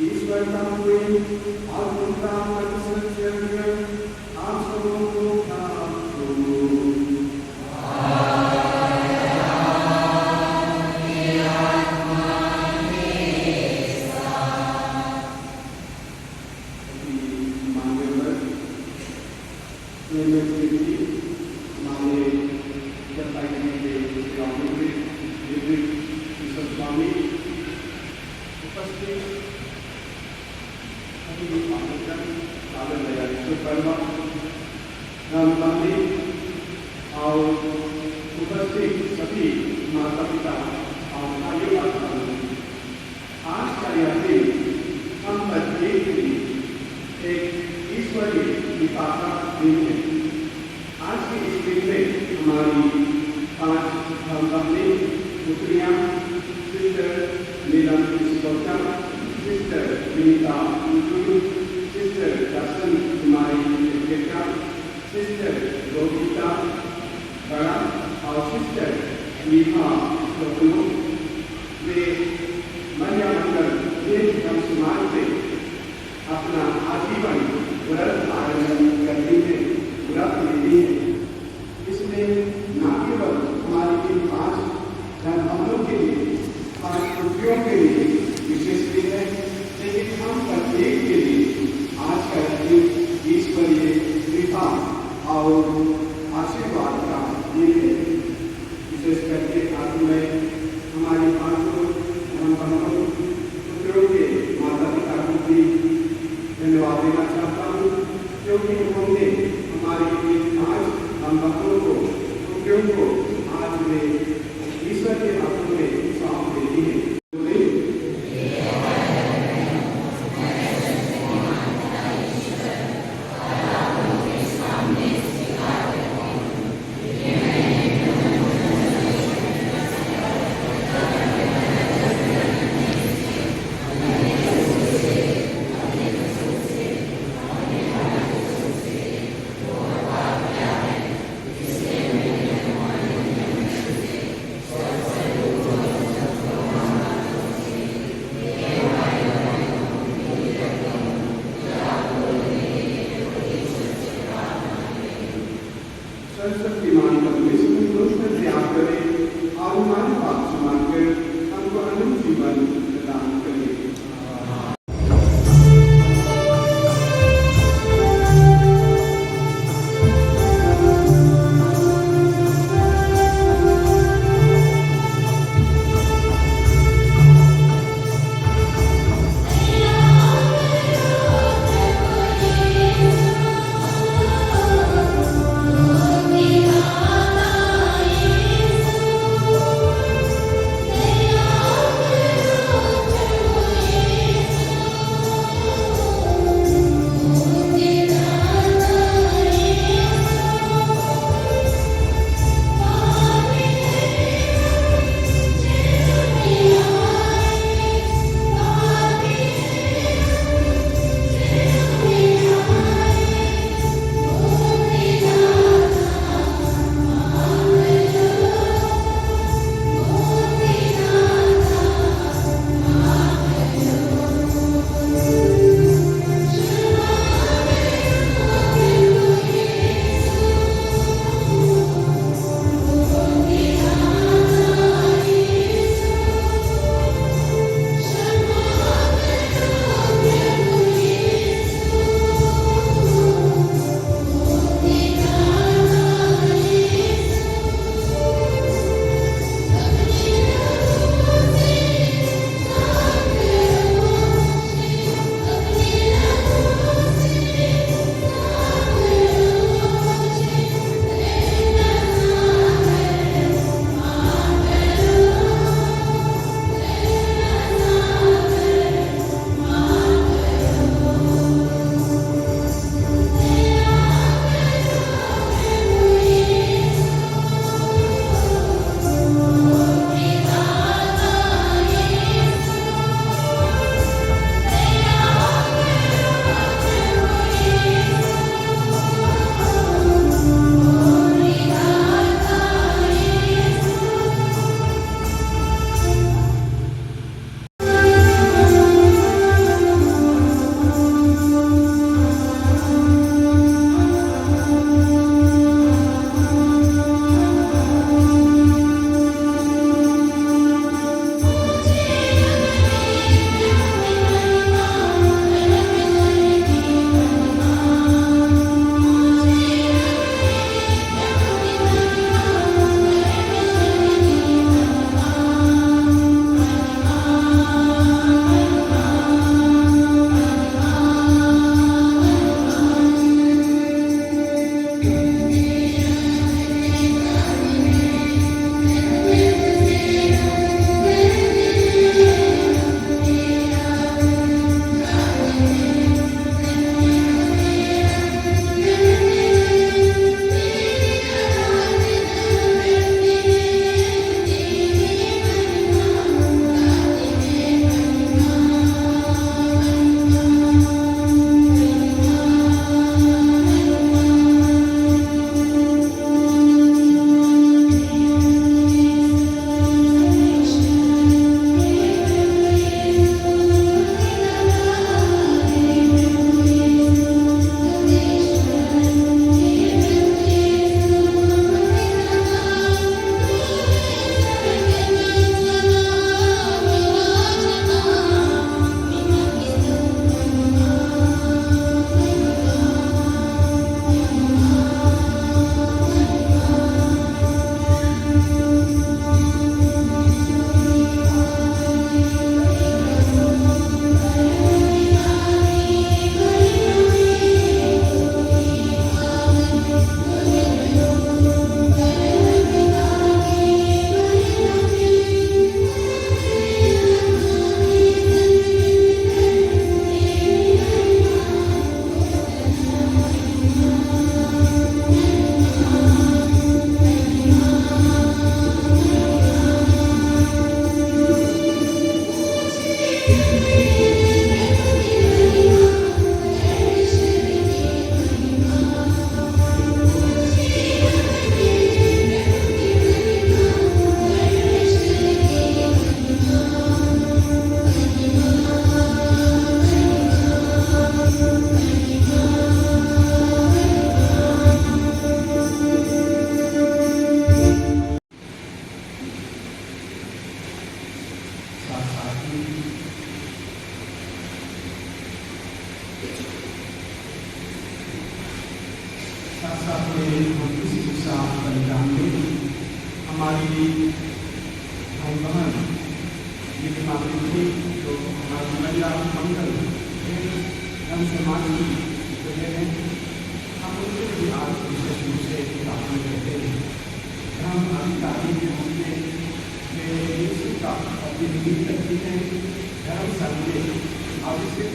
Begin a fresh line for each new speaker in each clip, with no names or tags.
ईश्वर का प्रेम और उनका वात्सल्य आप सबों को प्राप्त हो। और उपस्थित सभी माता पिता और भाइयों बहनों, आज का यह दिन हम प्रत्येक के लिए एक ईश्वरीय कृपा का दिन है। आज के इस दिन में हमारी 5 धर्मपत्नी पुत्रियां, सिस्टर नीलम स्कोटा, सिस्टर विनीता, सिस्टर दर्शन कुमारी बेटा, सिस्टर रोहिता बड़ा और सिस्टर मीठा सोनू, वे मरिया मंडल एक समाज से अपना आजीवन व्रत आयोजन करती है, व्रत लेती है। इसमें न केवल हमारी इन 5 धर्मों के लिए, 5 पुत्रियों के लिए विशेष दिन है, लेकिन हम प्रत्येक के लिए आज का दिन ईश्वरीय कृपा और आशीर्वाद का दिन है। विशेष करके आज मैं हमारी 5 धर्मपत्नियों पुत्रों के माता पिता को भी धन्यवाद देना चाहता हूँ, क्योंकि उन्होंने हमारी इन 5 धर्मपत्नियों को पुत्रों को आज में ईश्वर के हाथों में सौंप देती है। साथ में हम किसी के साथ बलिदान दें। हमारी भाई बहन ये बीमारी थी जो हमारी महिला मंगल हम समाज की जगह हैं, हम उनके भी आज विशेष रूप से प्रार्थना करते हैं। हम अधिकारी के रूप में यीशु का प्रतिनिधि करते हैं। धर्म संदेश अभिषेक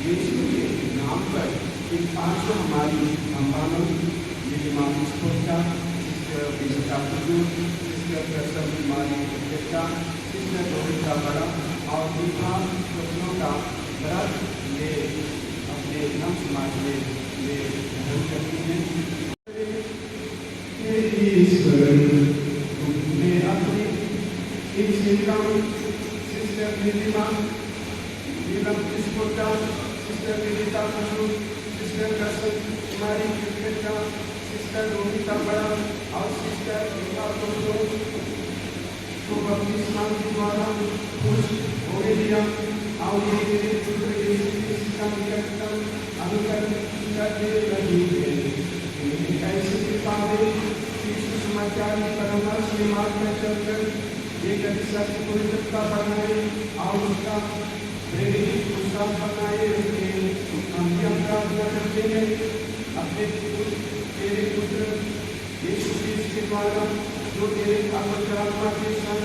यीशु के नाम पर इन पांचों हमारी संभावना ये मानव स्फूर्ता इसका बुजुर्ग इसका प्रसव बीमारी का इसका रोहित का बड़ा और विभाग स्वप्नों का व्रत ये अपने धर्म समाज में ये ग्रहण करती हैं। मैं अपनी इन शिक्षाओं सिस्टर नीलिमा नीलम स्फूर्ता सिस्टर निकिता पशु सिस्टर दर्शन कुमारी कृष्णा सिस्टर रोहिता बड़ा और सिस्टर गंगा को बपतिस्मा के द्वारा खुश हो लिया और ये मेरे पुत्र यीशु मसीह का निकटतम अनुकरण करने लगी है। ऐसे कृपा में यीशु समाचार की परामर्श के मार्ग में चलकर एक सत्य पवित्रता बनाए और उसका प्रेरित उत्साह बनाए रखे। हम यह प्रार्थना करते हैं अपने तेरे पुत्र यीशु मसीह के द्वारा जो तेरे पवित्र आत्मा के संग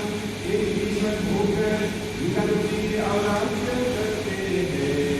एक ईश्वर होकर विकल्पी के आराध्य करते हैं।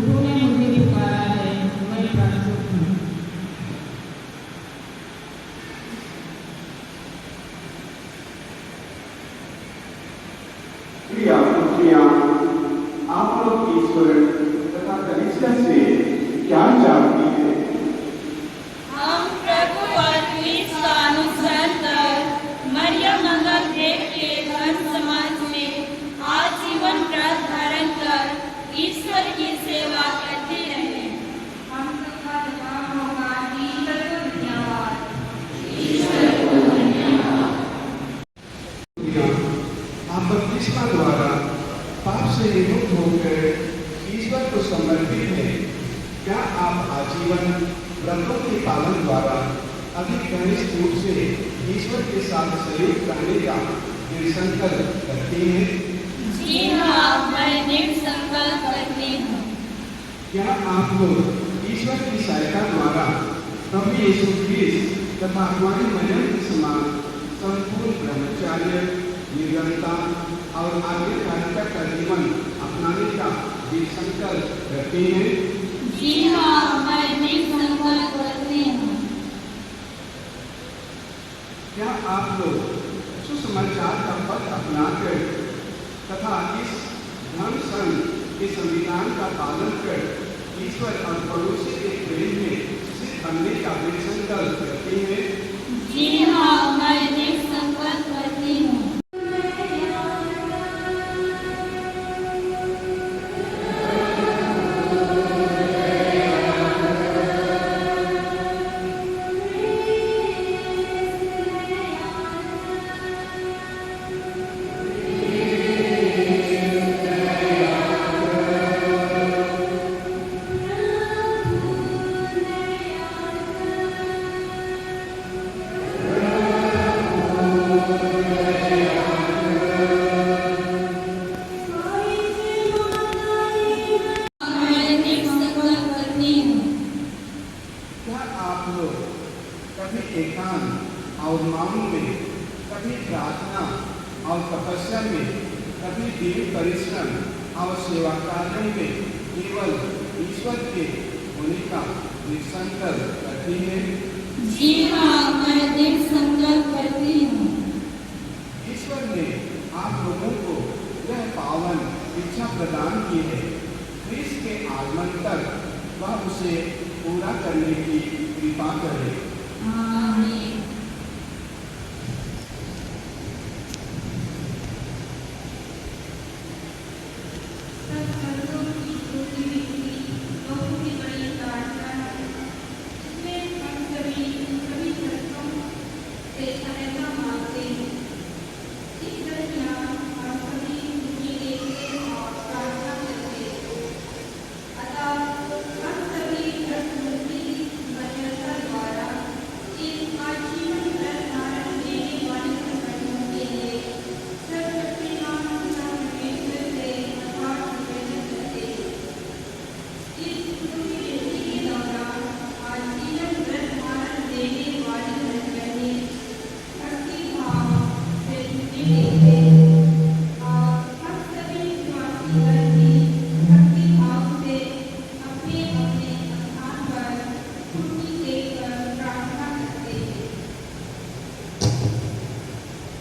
तूने मुझे पुकारा है, मैं प्रस्तुत हूँ।
प्रिय पुत्रियां, आप लोग ईश्वर तथा कलीसिया से क्या चाहती है?
हम प्रभु और क्रिस्त का अनुसरण कर मरियम मंगल देव के धर्म समाज में आजीवन व्रत धारण कर ईश्वर की सेवा करते रहे। हम सबका जवाब होगा ईश्वर को धन्यवाद। ईश्वर को धन्यवाद।
आप बपतिस्मा द्वारा पाप से मुक्त होकर ईश्वर को समर्पित हैं। क्या आप आजीवन व्रतों के पालन द्वारा अधिक घनिष्ठ रूप से ईश्वर के साथ सहयोग करने का दृढ़ संकल्प करते हैं?
जी हाँ, मैं दृढ़ संकल्प करती हूँ।
क्या आप लोग ईश्वर की सहायता द्वारा प्रभु यीशु ख्रिस्त तथा हमारी मरियम के समान संपूर्ण ब्रह्मचर्य, निर्जनता और आज्ञाकारिता का जीवन अपनाने का दृढ़ संकल्प करते हैं?
जी हाँ, मैं दृढ़ संकल्प करती हूँ।
क्या आप लोग सुसमाचार का पथ अपनाकर तथा इस धर्म संघ के संविधान का पालन कर ईश्वर और पड़ोसी के प्रेम में सिद्ध बनने का दृढ़ संकल्प करते हैं?
जी हाँ, मैं दृढ़ संकल्प करती हूँ।
कभी एकांत और मौन में, कभी प्रार्थना और तपस्या में, कभी दीन परिश्रम और सेवा कार्य में केवल ईश्वर के होने का संकल्प करती है?
जी हाँ, मैं दृढ़ संकल्प करती हूँ।
ईश्वर ने आप लोगों को यह पावन इच्छा प्रदान की है। क्रिस्त के आगमन तक वह उसे पूरा करने की कृपा करे।
आमीन।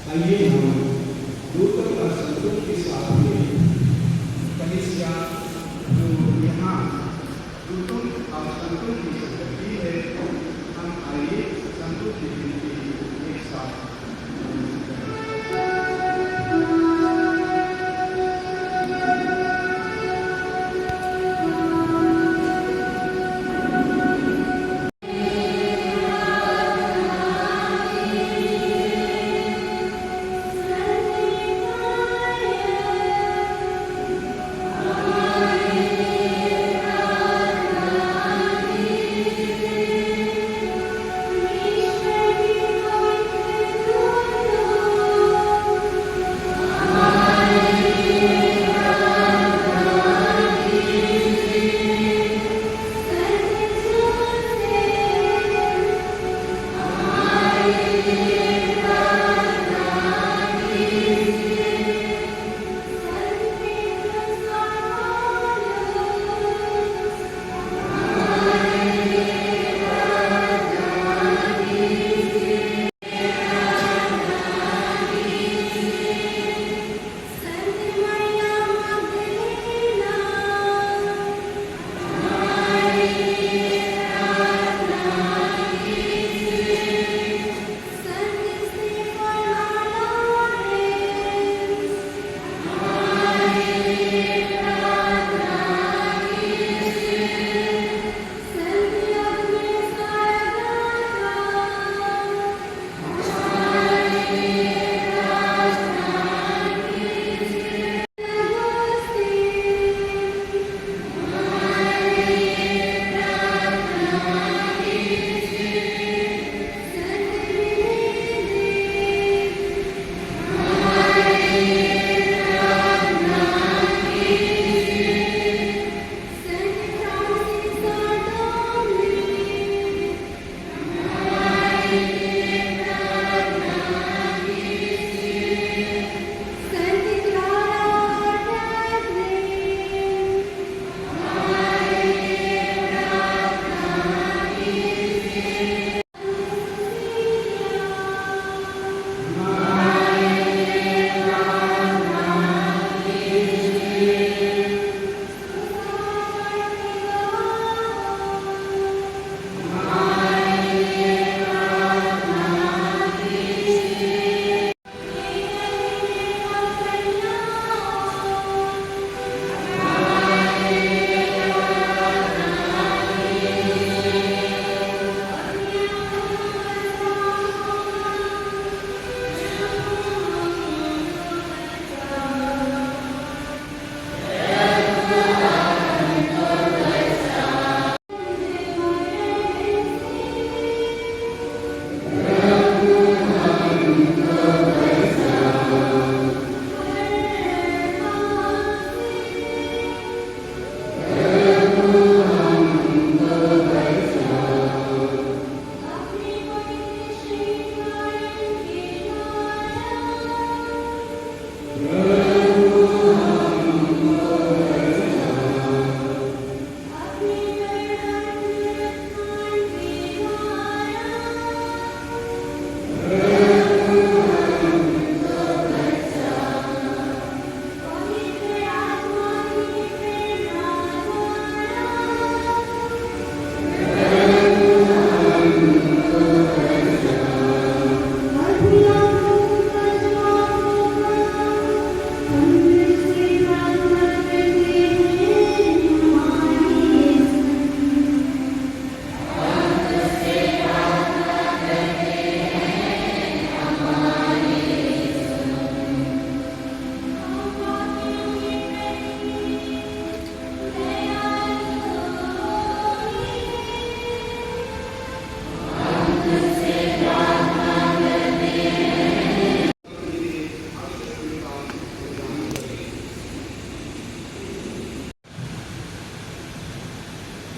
आइए हम दूतों और संतों के साथ में कलीसिया जो यहाँ दूतों और संतों की संपत्ति है, हम आइए संतों की गिनती एक साथ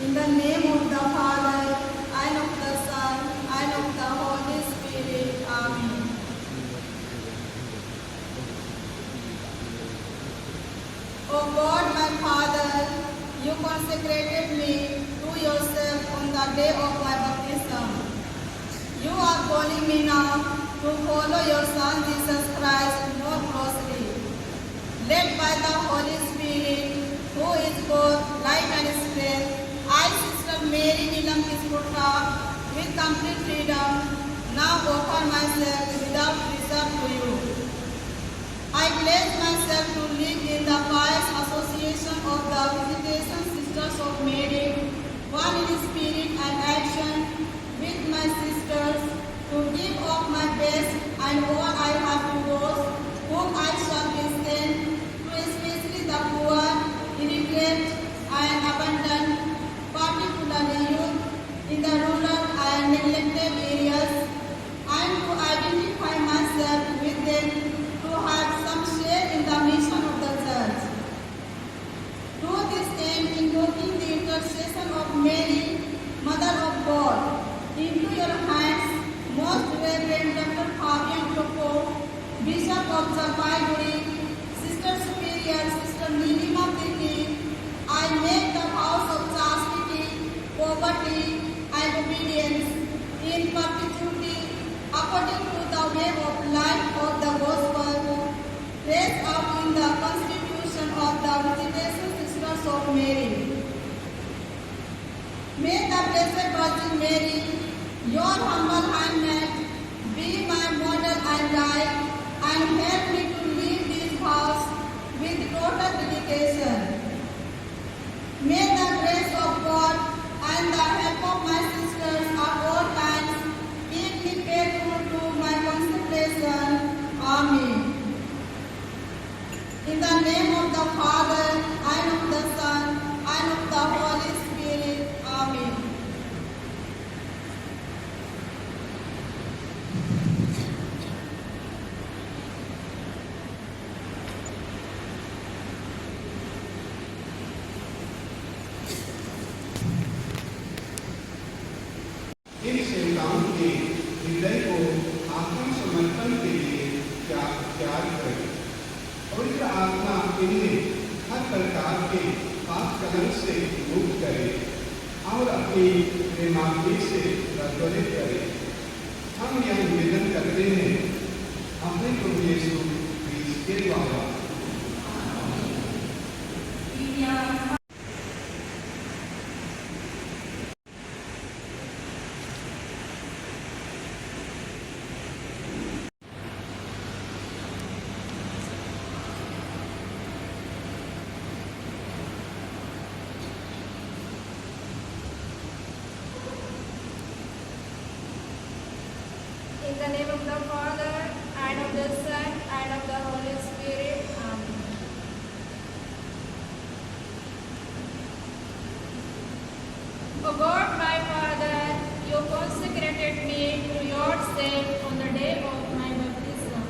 In the name of the Father, and of the Son, and of the Holy Spirit. Amen. O God, my Father, you consecrated me to yourself on the day of my baptism. You are calling me now to follow your Son Jesus Christ more closely. Led by the Holy Spirit, who is both light and strength, I, Sister Mary Nilam Kisputra, with complete freedom, now offer myself without reserve to you. I pledge myself to live in the pious association of the Visitation Sisters of Mary, one in spirit and action, with my sisters, to give of my best and all I have to those whom I shall be sent, to especially the poor, illiterate, and abandoned, particularly youth in the rural and neglected areas, and to identify myself with them to have some share in the mission of the Church. To this end, invoking the intercession of Mary, Mother of God, into your hands, Most Reverend Dr. Fabian Choco, Bishop of Jalpaiguri, Sister Superior Sister Nilima Tiki, I make the vows of chastity, poverty, and obedience in perpetuity according to the way of life of the Gospel, raised up in the Constitution of the Visitation Sisters of Mary. May the Blessed Virgin Mary, your humble handmaid, be my model and guide, and help me to live these vows with total dedication. May the grace of God and the help of my sisters at all times keep me faithful to my consecration. Amen. In the name of the Father, and of the Son, and of the Holy Spirit. Amen.
इन सेविकाओं के हृदय को आत्मसमर्पण के लिए तैयार करें। पवित्र आत्मा इनमें हर प्रकार के पाप कलंक से मुक्त करे और अपनी प्रेमाग्नि से प्रज्वलित करे। हम यह निवेदन करते हैं अपने प्रभु यीशु क्रिस्त के द्वारा।
In the name of the Father, and of the Son, and of the Holy Spirit. Amen. O God, my Father, you consecrated me to yourself on the day of my baptism.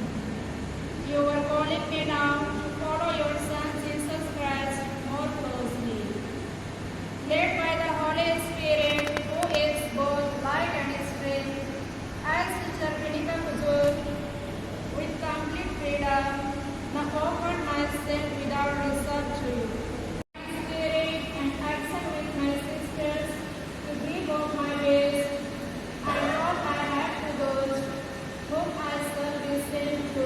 You are calling me now to follow your Son, Jesus Christ, more closely. Led by the Holy Spirit, who is both light and strength, as Sister Venica Kujur, with complete freedom, now offer myself without reserve to you. Spirit and action with my sisters to give of my best and all I have to those whom I shall be sent to,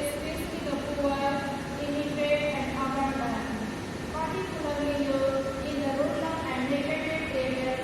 especially the poor, illiterate, and abandoned, particularly youth in the rural and neglected areas,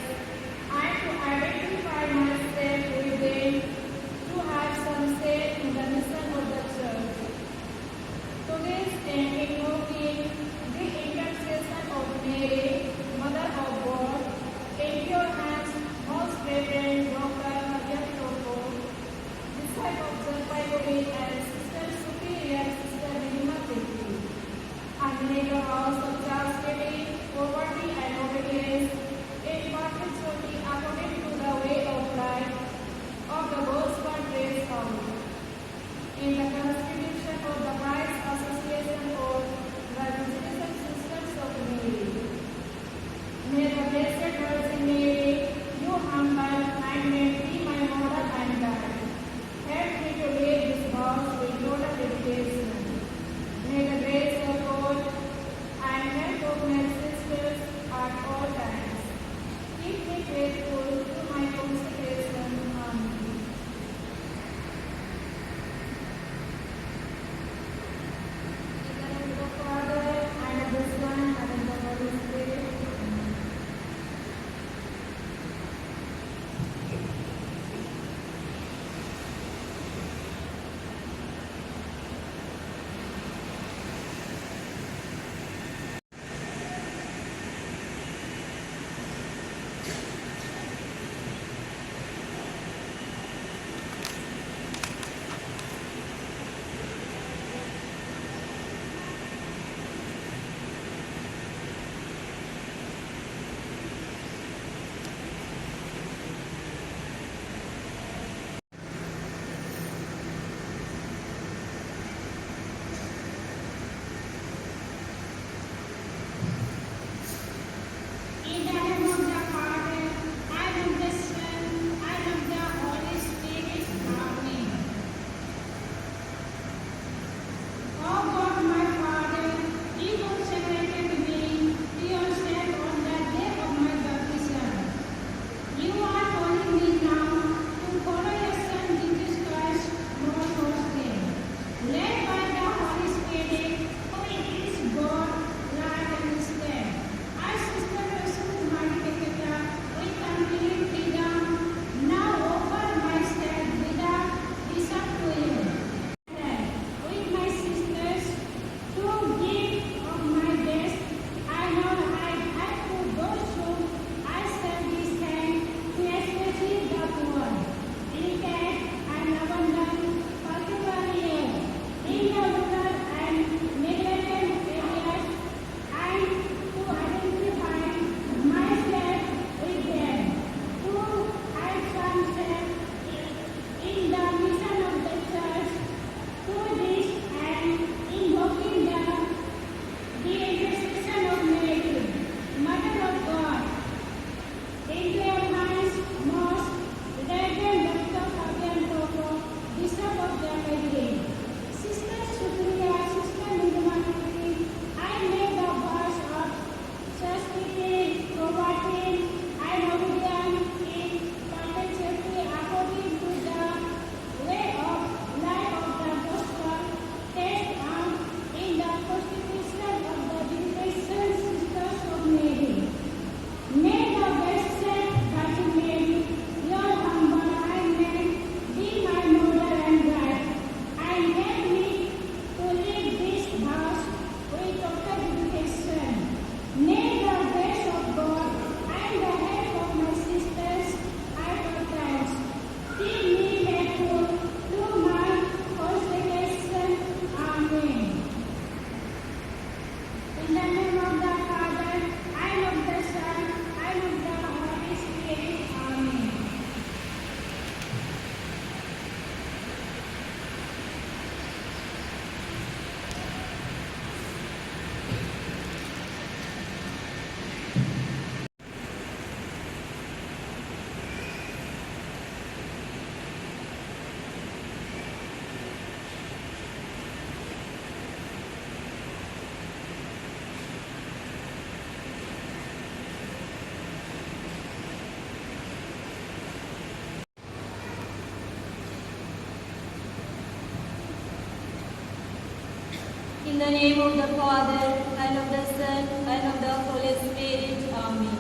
In the name of the Father, and of the Son, and of the Holy Spirit. Amen.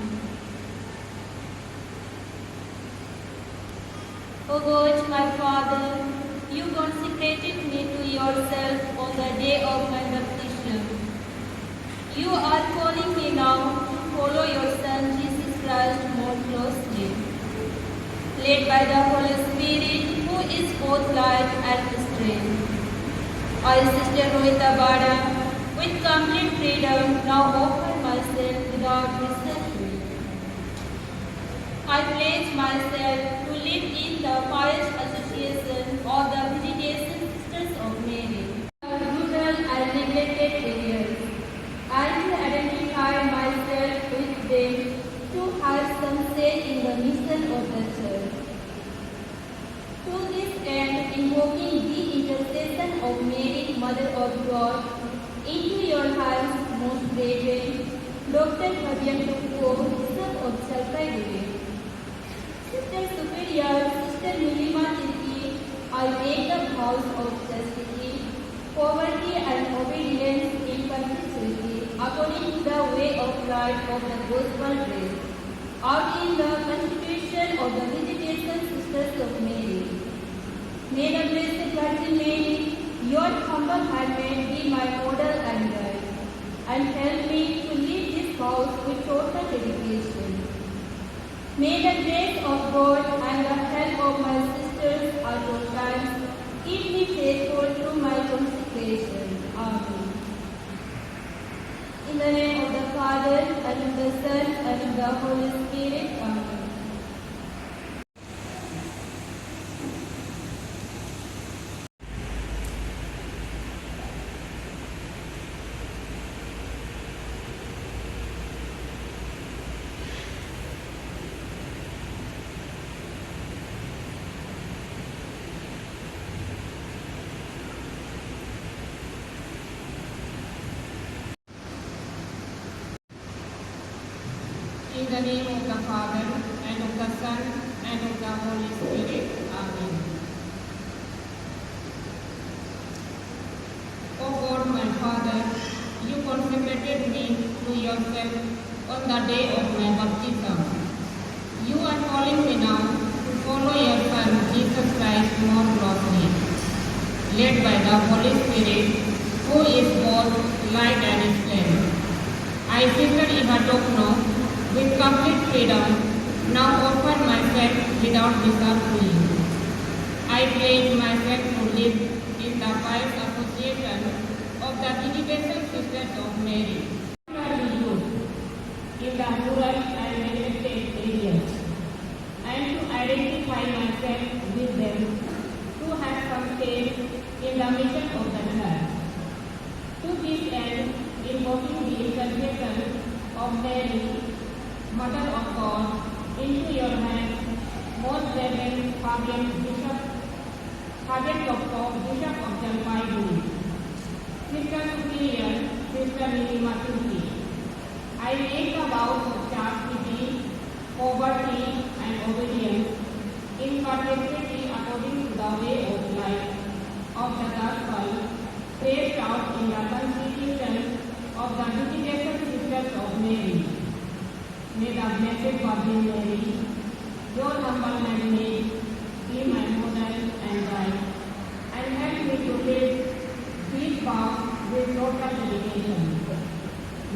O God, my Father, you consecrated me to yourself on the day of my baptism. You are calling me now to follow your Son, Jesus Christ, more closely. Led by the Holy Spirit, who is both light and strength. I, Sister Rohita Bada, with complete freedom, now offer myself without reservation. I pledge myself to live in the pious association of the Visitation Sisters of Mary, rural and neglected areas, and to identify myself with them to have some say in the mission of the Church. To this end, invoking the intercession of Mary, Mother of God, into your hands, most Reverend Dr. Fabian Tuko, Bishop of Chalpai. Sister Superior, Sister Nilima Tilki, I make the vows of chastity, poverty and obedience in perpetuity, according to the way of life of the Gospel grace, out in the constitution of the Visitation Sisters of Mary. May the Blessed Virgin Mary, your humble handmaid, be my model and guide, and help me to live this vows with total dedication. May the grace of God and the help of my sisters at all times keep me faithful to my consecration. Amen. In the name of the Father, and of the Son, and of the Holy Spirit. Amen.
In the name of the Father, and of the Son, and of the Holy Spirit. Amen. O God, my Father, you consecrated me to yourself on the day of my baptism. You are calling me now to follow your Son, Jesus Christ, more closely. Led by the Holy Spirit, who is both light and strength. I, Sister Iha Tokno, with complete freedom, now offer myself without reservation. I pledge myself to live in the pious association of the Visitation Sisters of Mary, in the rural and neglected areas, and to identify myself with them, to have some say in the mission of the Church. To this end, invoking the intercession of Mary, Mother of God, into your hands, most Reverend Fabian Tuko, Bishop of Chalpai. Sister Superior, Sister Nilima Tilki, I make the vows of chastity, poverty, and obedience in perpetuity according to the way of life of the Gospel, traced out in the Constitution of the Visitation Sisters of Mary. May the Blessed Virgin Mary, your humble handmaid, be my model and guide, and help me to live this vow with total dedication.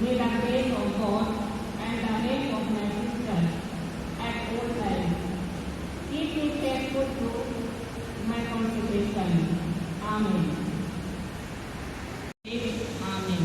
May the grace of God and the help of my sisters at all times keep me faithful to my consecration. Amen. Amen.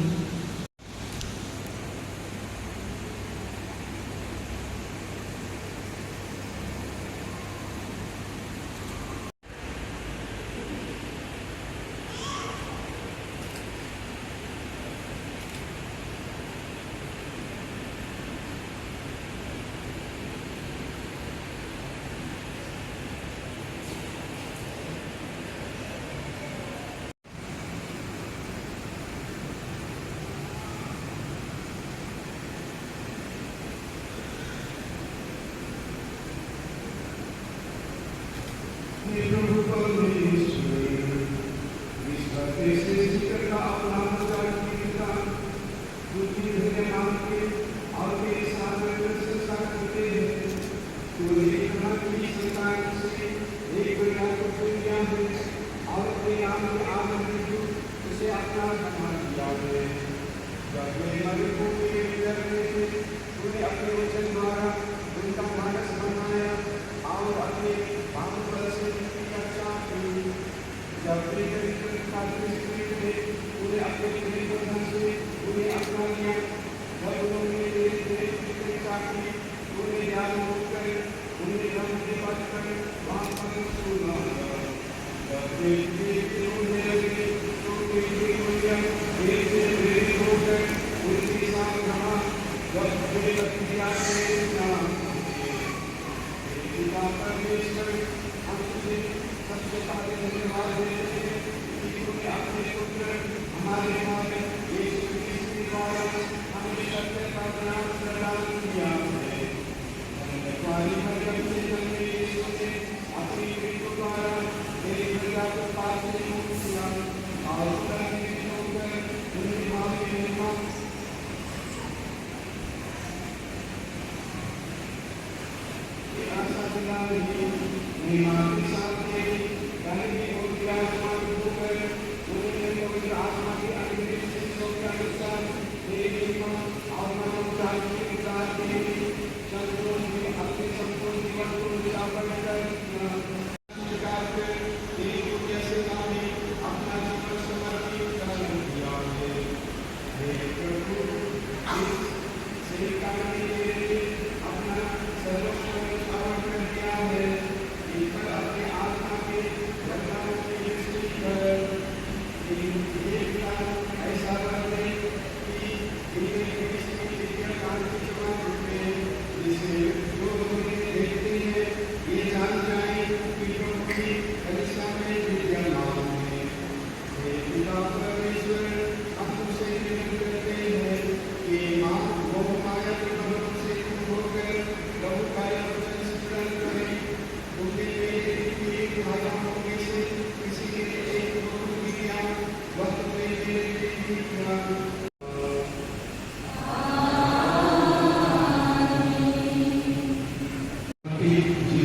Ini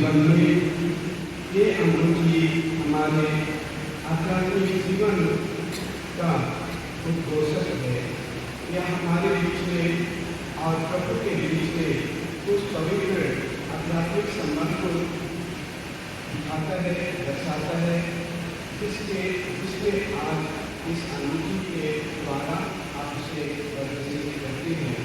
जीवन में ये अनुभूति हमारे आध्यात्मिक जीवन का उद्घोषक है। यह हमारे बीच में और प्रभु के बीच में कुछ पवित्र आध्यात्मिक संबंध को दिखाता है, दर्शाता है, जिसके आज इस अनुभूति के द्वारा आपसे प्रदर्शित करते हैं।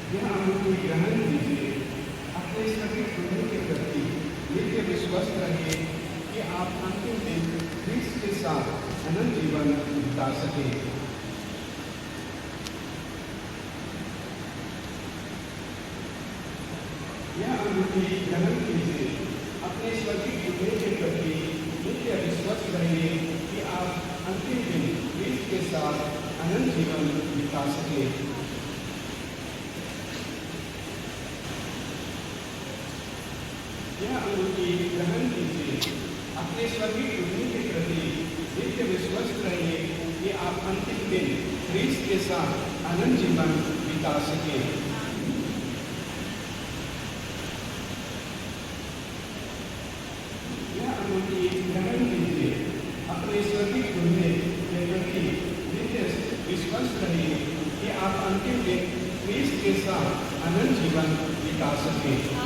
यह अनुभूति ग्रहण कीजिए, अपने सभी गुणों के प्रति नित्य विश्वास रहिए कि आप अंतिम दिन क्रिस्त के साथ अनंत जीवन बिता सकें। यह अनुभूति ग्रहण कीजिए, अपने सभी गुणों के प्रति नित्य विश्वास रहिए कि आप अंतिम दिन क्रिस्त के साथ अनंत जीवन बिता सकें। यह अनुभूति ग्रहण कीजिए, अपने सभी गुणों के प्रति नित्य विश्वास रहिए कि आप अंतिम दिन क्रिस्त के साथ अनंत जीवन बिता सकें। यह अनुभूति ग्रहण कीजिए, अपने सभी गुणों के प्रति नित्य विश्वास रहिए कि आप अंतिम दिन क्रिस्त के साथ अनंत जीवन बिता सकें।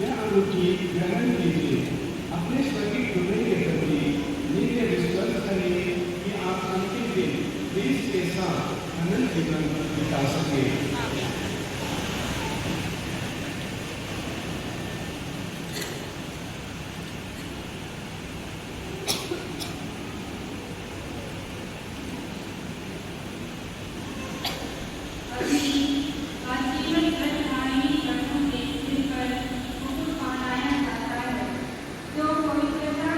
यह अनुभूति ग्रहण कीजिए, अपने सभी गुणों के प्रति नित्य विश्वास करिए कि आप अंतिम दिन क्रिस्त के साथ अनंत जीवन बिता सकें।
जो पवित्रता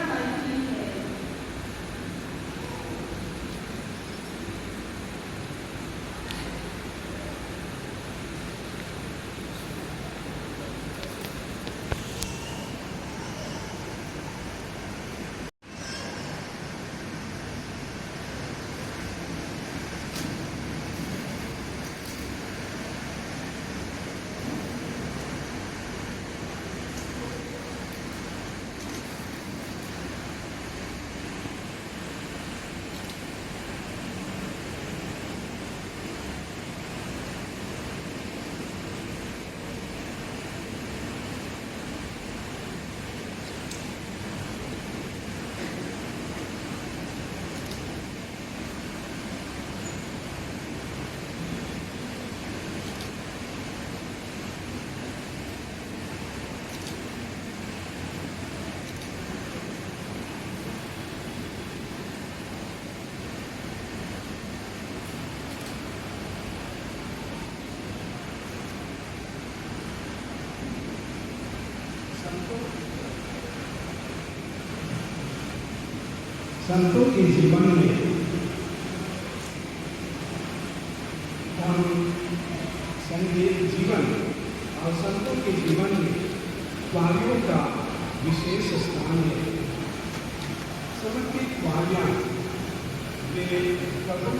संतों के जीवन में हम संगीत जीवन और संतों के जीवन में क्वारियों का विशेष स्थान है। समर्पित क्वारियाँ वे प्रभु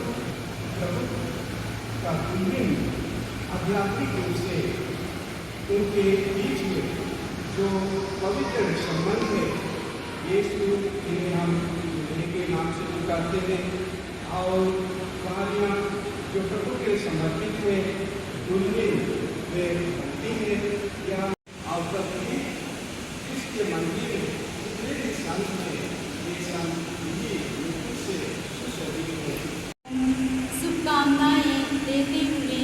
का तुल्य आध्यात्मिक रूप से उनके बीच में जो पवित्र संबंध है यीशु इन्हें हम के नाम से पुकारते हैं और कहानियाँ जो प्रभु के समर्पित है उनमें वे बनती है या अवसर में इसके मंदिर जितने संत हैं ये संत इन्हीं रूप से सुशोभित है।
शुभकामनाएं देते हुए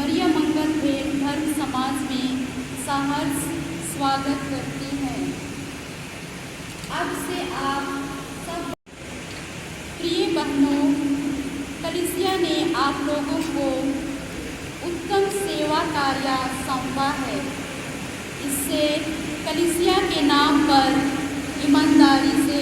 मरियम मंगल भेंट धर्म समाज में सहर्ष स्वागत करती है। अब से आप सब प्रिय बहनों, कलीसिया ने आप लोगों को उत्तम सेवा कार्य सौंपा है। इससे कलीसिया के नाम पर ईमानदारी से